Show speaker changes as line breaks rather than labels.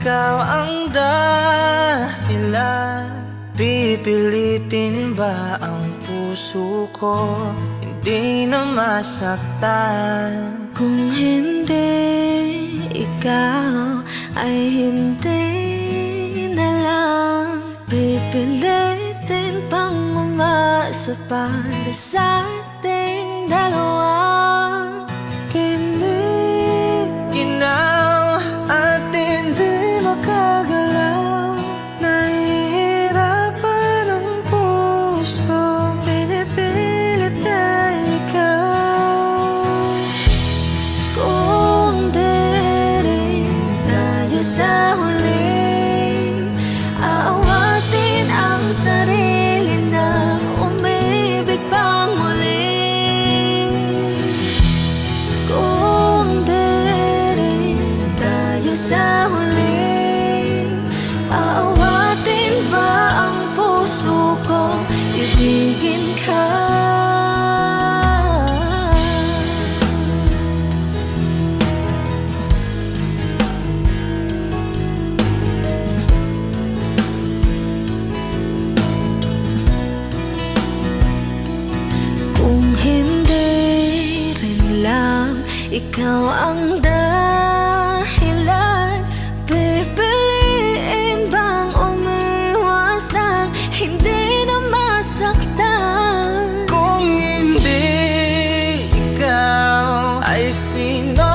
ikaw ang dahilan, pipilitin ba ang puso ko hindi na masaktan?
Kung hindi ikaw ay hindi na lang, pipilitin pang umasa para sa ating dalawa.
Ginaw at hindi makagalaw, nahihirapan ang puso, pinipilit na ikaw.
Kung di rin tayo sa huli, aawatin ang sarili na umibig pang muli. Kung di rin tayo sa huli, aawatin ba ang puso kong ibigin ka? Hindi rin lang ikaw ang dahilan, pipiliin bang umiwas ng hindi na masaktan?
Kung hindi ikaw, ay sino